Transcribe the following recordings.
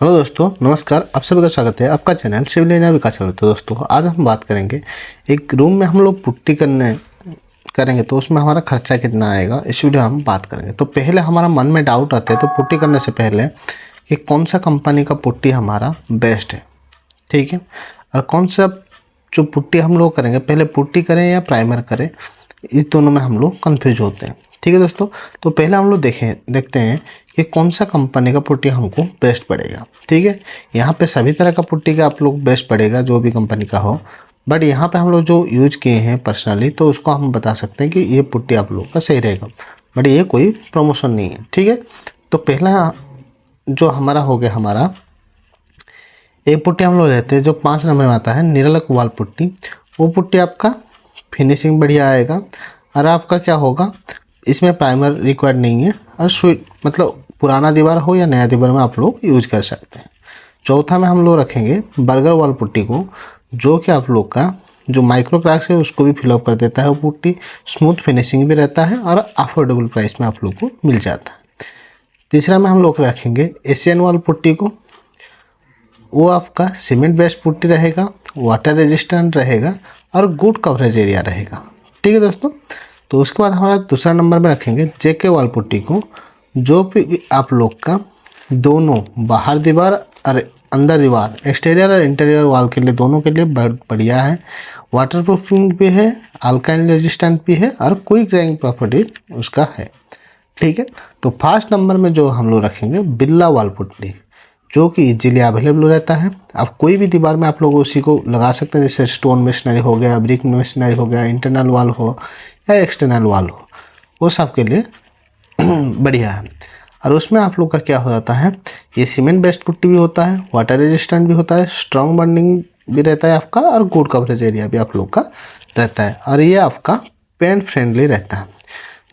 Hello दोस्तों, नमस्कार। आप सभी का स्वागत है आपका चैनल सिविल इंजीनियर विकास चैनल। तो दोस्तों आज हम बात करेंगे एक रूम में हम लोग पुट्टी करेंगे तो उसमें हमारा खर्चा कितना आएगा, इस वीडियो में हम बात करेंगे। तो पहले हमारा मन में डाउट आता है तो पुट्टी करने से पहले कि कौन सा कंपनी का पुट्टी हमारा बेस्ट है, ठीक है। और कौन सा जो पुट्टी हम लोग करेंगे, पहले पुट्टी करें या प्राइमर करें, इस दोनों में हम लोग कंफ्यूज होते हैं, ठीक है दोस्तों। तो पहले हम लोग देखते हैं कि कौन सा कंपनी का पुट्टी हमको बेस्ट पड़ेगा, ठीक है। यहाँ पे सभी तरह का पुट्टी का आप लोग बेस्ट पड़ेगा जो भी कंपनी का हो, बट यहाँ पे हम लोग जो यूज किए हैं पर्सनली तो उसको हम बता सकते हैं कि ये पुट्टी आप लोग का सही रहेगा, बट ये कोई प्रमोशन नहीं है, ठीक है। तो पहला जो हमारा एक पुट्टी हम लोग लेते हैं जो 5 नंबर में आता है, निरलक वाल पुट्टी। वो पुट्टी आपका फिनिशिंग बढ़िया आएगा और आपका क्या होगा, इसमें प्राइमर रिक्वायर्ड नहीं है और सुई मतलब पुराना दीवार हो या नया दीवार में आप लोग यूज कर सकते हैं। चौथा में हम लोग रखेंगे बर्गर वाल पुट्टी को, जो कि आप लोग का जो माइक्रो क्रैक्स है उसको भी फिलअप कर देता है। वो पुट्टी स्मूथ फिनिशिंग भी रहता है और अफोर्डेबल प्राइस में आप लोग को मिल जाता है। तीसरा में हम लोग रखेंगे एशियन वाल पुट्टी को। वो आपका सीमेंट बेस्ड पुट्टी रहेगा, वाटर रेजिस्टेंट रहेगा और गुड कवरेज एरिया रहेगा, ठीक है दोस्तों। तो उसके बाद हमारा दूसरा नंबर में रखेंगे जेके वाल पुट्टी को, जो भी आप लोग का दोनों बाहर दीवार और अंदर दीवार, एक्सटीरियर और इंटीरियर वॉल के लिए दोनों के लिए बहुत बढ़िया है। वाटर प्रूफिंग भी है, अल्काइन रेजिस्टेंट भी है और कोई क्रैकिंग प्रॉपर्टी उसका है, ठीक है। तो फर्स्ट नंबर में जो हम लोग रखेंगे बिल्ला वाल पुट्टी, जो कि इजीली अवेलेबल रहता है। आप कोई भी दीवार में आप लोग उसी को लगा सकते हैं, जैसे स्टोन मेशनरी हो गया, ब्रिक मेशनरी हो गया, इंटरनल वॉल हो या एक्सटर्नल वॉल हो, वो सब के लिए बढ़िया है। और उसमें आप लोग का क्या हो जाता है, ये सीमेंट बेस्ड पुट्टी भी होता है, वाटर रेजिस्टेंट भी होता है, स्ट्रॉन्ग बॉन्डिंग भी रहता है आपका और गुड कवरेज एरिया भी आप लोग का रहता है, और ये आपका पेन फ्रेंडली रहता है।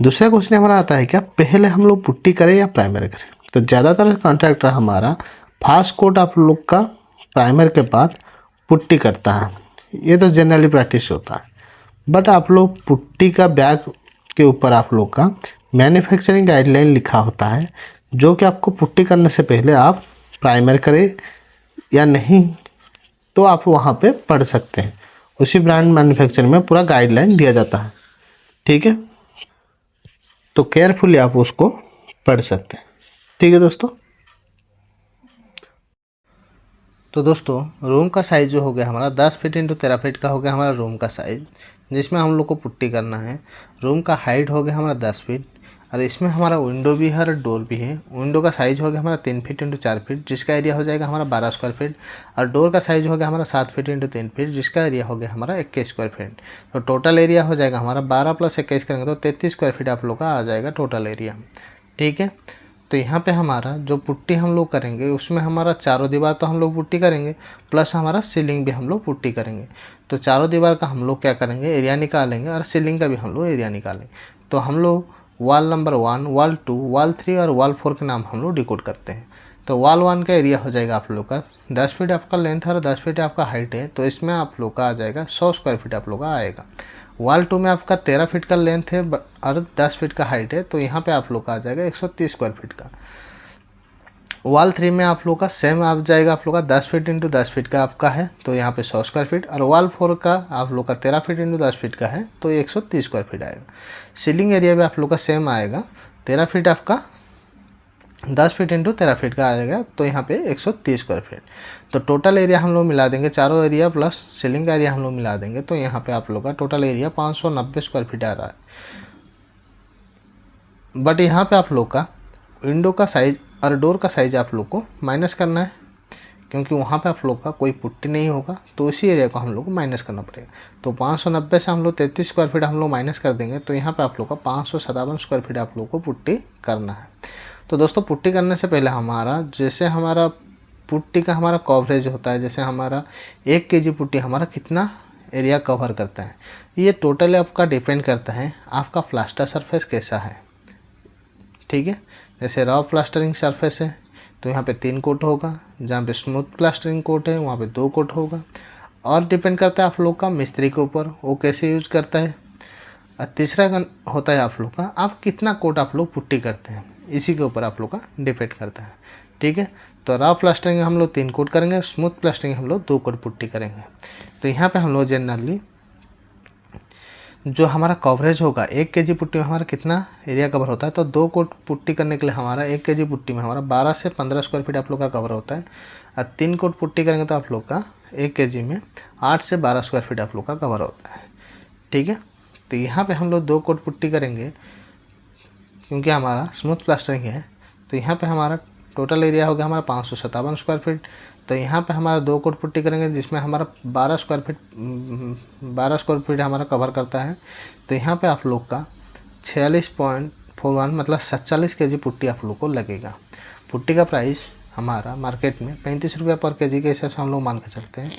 दूसरा क्वेश्चन हमारा आता है क्या, पहले हम लोग पुट्टी करें या प्राइमर करें। तो ज़्यादातर कॉन्ट्रैक्टर हमारा फास्ट कोट आप लोग का प्राइमर के बाद पुट्टी करता है, ये तो जनरली प्रैक्टिस होता है। बट आप लोग पुट्टी का बैग के ऊपर आप लोग का मैन्युफैक्चरिंग गाइडलाइन लिखा होता है, जो कि आपको पुट्टी करने से पहले आप प्राइमर करें या नहीं तो आप वहाँ पे पढ़ सकते हैं। उसी ब्रांड मैन्युफैक्चरिंग में पूरा गाइडलाइन दिया जाता है, ठीक है। तो केयरफुली आप उसको पढ़ सकते हैं, ठीक है दोस्तों। तो दोस्तों रूम का साइज़ जो हो गया हमारा 10 फीट इंटू 13 फीट का हो गया हमारा रूम का साइज़, जिसमें हम लोग को पुट्टी करना है। रूम का हाइट हो गया हमारा 10 फीट और इसमें हमारा विंडो भी है और डोर भी है। विंडो का साइज़ हो गया हमारा 3 फीट इंटू 4 फीट, जिसका एरिया हो जाएगा हमारा 12 स्क्वायर फीट। और डोर का साइज़ हो गया हमारा 7 फीट इंटू 3 फीट, जिसका एरिया हो गया हमारा 21 स्क्वायर फीट। तो टोटल एरिया हो जाएगा हमारा 12 + 21 करेंगे तो 33 स्क्वायर फीट आप लोग का आ जाएगा टोटल एरिया, ठीक है। तो यहाँ पे हमारा जो पुट्टी हम लोग करेंगे उसमें हमारा चारों दीवार तो हम लोग पुट्टी करेंगे, प्लस हमारा सीलिंग भी हम लोग पुट्टी करेंगे। तो चारों दीवार का हम लोग क्या करेंगे, एरिया निकालेंगे और सीलिंग का भी हम लोग एरिया निकालेंगे। तो हम लोग वॉल नंबर 1, वॉल 2, वॉल 3 और वॉल 4 के नाम हम लोग डिकोड करते हैं। तो वॉल 1 का एरिया हो जाएगा आप लोग का 10 फीट आपका लेंथ है और 10 फीट आपका हाइट है, तो इसमें आप लोग का आ जाएगा 100 स्क्वायर फीट आप लोग का आएगा। वॉल 2 में आपका 13 फीट का लेंथ है और 10 फीट का हाइट है, तो यहाँ पे आप लोग का आ जाएगा 130 स्क्वायर फीट का। वॉल 3 में आप लोग का सेम आ जाएगा आप लोग का 10 फीट इंटू 10 फीट का आपका है, तो यहाँ पे 100 स्क्वायर फीट। और वॉल 4 का आप लोग का 13 फीट इंटू 10 फीट का है, तो 130 स्क्वायर फीट आएगा। सीलिंग एरिया भी आप लोग का सेम आएगा, 13 फीट आपका 10 फीट इंटू 13 फीट का आएगा, तो यहाँ पे 130 स्क्वायर फीट। तो टोटल एरिया हम लोग मिला देंगे, चारों एरिया प्लस सीलिंग का एरिया हम लोग मिला देंगे, तो यहाँ पे आप लोग का टोटल एरिया 590 स्क्वायर फीट आ रहा है। बट यहाँ पे आप लोग का विंडो का साइज़ और डोर का साइज़ आप लोग को माइनस करना है, क्योंकि वहाँ पे आप लोग का कोई पुट्टी नहीं होगा, तो उसी एरिया को हम लोग को माइनस करना पड़ेगा। तो 590 से हम लोग 33 स्क्वायर फीट हम लोग माइनस कर देंगे, तो यहाँ पे आप लोग का 557 स्क्वायर फीट आप लोग को पुट्टी करना है। तो दोस्तों पुट्टी करने से पहले हमारा जैसे हमारा पुट्टी का हमारा कवरेज होता है, जैसे हमारा 1 kg पुट्टी हमारा कितना एरिया कवर करता है, ये टोटली आपका डिपेंड करता है आपका प्लास्टर सरफेस कैसा है, ठीक है। जैसे रॉ प्लास्टरिंग सरफेस है तो यहाँ पे 3 कोट होगा, जहाँ पे स्मूथ प्लास्टरिंग कोट है वहाँ पे 2 कोट होगा। और डिपेंड करता है आप लोग का मिस्त्री के ऊपर, वो कैसे यूज करता है। और तीसरा होता है आप लोग का आप कितना कोट आप लोग पुट्टी करते हैं, इसी के ऊपर आप लोग का डिपेंड करता है, ठीक है। तो रफ प्लास्टरिंग हम लोग 3 कोट करेंगे, स्मूथ प्लास्टरिंग हम लोग 2 कोट पुट्टी करेंगे। तो यहाँ पे हम लोग जनरली जो हमारा कवरेज होगा 1 केजी पुट्टी में हमारा कितना एरिया कवर होता है, तो 2 कोट पुट्टी करने के लिए हमारा 1 केजी पुट्टी में हमारा 12 से 15 स्क्वायर फीट आप लोग का कवर होता है। और 3 कोट पुट्टी करेंगे तो आप लोग का 1 केजी में 8 से 12 स्क्वायर फीट आप लोग का कवर होता है। ठीक है, तो यहाँ पे हम लोग 2 कोट पुट्टी करेंगे क्योंकि हमारा स्मूथ प्लास्टरिंग है। तो यहाँ पे हमारा टोटल एरिया हो गया हमारा 557 स्क्वायर फीट। तो यहाँ पे हमारा 2 कोट पुट्टी करेंगे जिसमें हमारा 12 स्क्वायर फीट हमारा कवर करता है। तो यहाँ पे आप लोग का 46.41 मतलब 47 केजी पुट्टी आप लोग को लगेगा। पुट्टी का प्राइस हमारा मार्केट में 35 रुपये पर केजी के हिसाब से हम लोग मान के चलते हैं।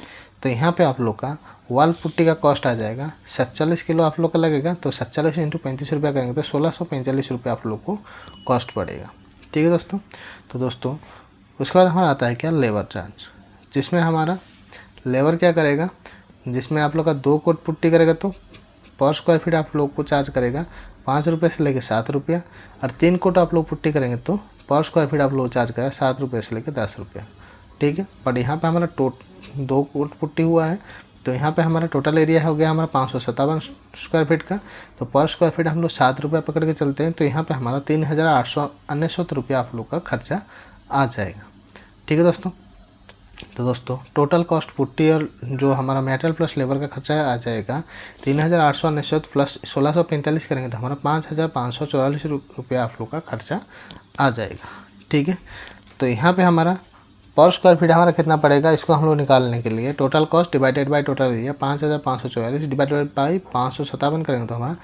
तो यहाँ पे आप लोग का वॉल पुट्टी का कॉस्ट आ जाएगा 47 किलो आप लोग का लगेगा। तो 47 इंटू 35 रुपया करेंगे तो 1645 रुपये आप लोग को कॉस्ट पड़ेगा। ठीक है दोस्तों। तो दोस्तों उसके बाद हमारा आता है क्या, लेबर चार्ज, जिसमें हमारा लेबर क्या करेगा, जिसमें आप लोग का 2 कोट पुट्टी करेगा तो पर स्क्वायर फीट आप लोग को चार्ज करेगा 5 रुपये से लेकर 7 रुपया। और 3 कोट आप लोग पुट्टी करेंगे तो पर स्क्वायर फीट आप लोग चार्ज करेगा 7 रुपये से लेकर 10 रुपया। ठीक है, बट यहाँ पे हमारा 2 कोट पुट्टी हुआ है। तो यहाँ पे हमारा टोटल एरिया हो गया हमारा 557 स्क्वायर फीट का। तो पर स्क्वायर फीट हम लोग 7 रुपये पकड़ के चलते हैं। तो यहाँ पे हमारा 3899 रुपया आप लोग का खर्चा आ जाएगा। ठीक है दोस्तों। तो दोस्तों टोटल कॉस्ट पुट्टी और जो हमारा मेटल प्लस लेबर का खर्चा आ जाएगा 3899 प्लस 1645 करेंगे तो हमारा 5544 रुपया आप लोग का खर्चा आ जाएगा। ठीक है, तो यहाँ पे हमारा पर स्क्वायर फीट हमारा कितना पड़ेगा, इसको हम लोग निकालने के लिए total cost divided by total area 5544 divided by 557 करेंगे तो हमारा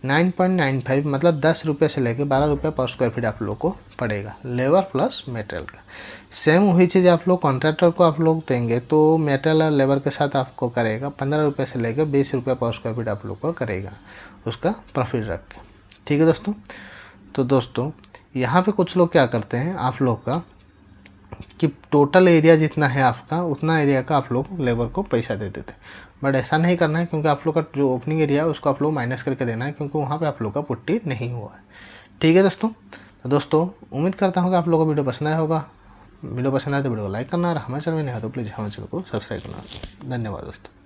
9.95 मतलब 10 रुपये से लेकर 12 रुपये पर स्क्वायर फीट आप लोग को पड़ेगा लेबर प्लस मटेरियल का। सेम वही चीज़ आप लोग कॉन्ट्रैक्टर को आप लोग देंगे तो मटेरियल और लेबर के साथ आपको करेगा 15 रुपये से लेकर 20 रुपये पर स्क्वायर फीट आप लोग को करेगा उसका प्रॉफिट रख के। ठीक है दोस्तों। तो दोस्तों यहाँ पे कुछ लोग क्या करते हैं आप लोग का कि टोटल एरिया जितना है आपका उतना एरिया का आप लोग लेबर को पैसा दे देते, बट ऐसा नहीं करना है क्योंकि आप लोग का जो ओपनिंग एरिया है उसको आप लोग माइनस करके देना है क्योंकि वहाँ पे आप लोग का पुट्टी नहीं हुआ है। ठीक है दोस्तों। तो दोस्तों उम्मीद करता हूँ कि आप लोगों को वीडियो पसंद आया होगा। वीडियो पसंद आए तो वीडियो को लाइक करना और हमारे चैनल में नहीं हो तो प्लीज़ हमारे चैनल को सब्सक्राइब करना। धन्यवाद दोस्तों।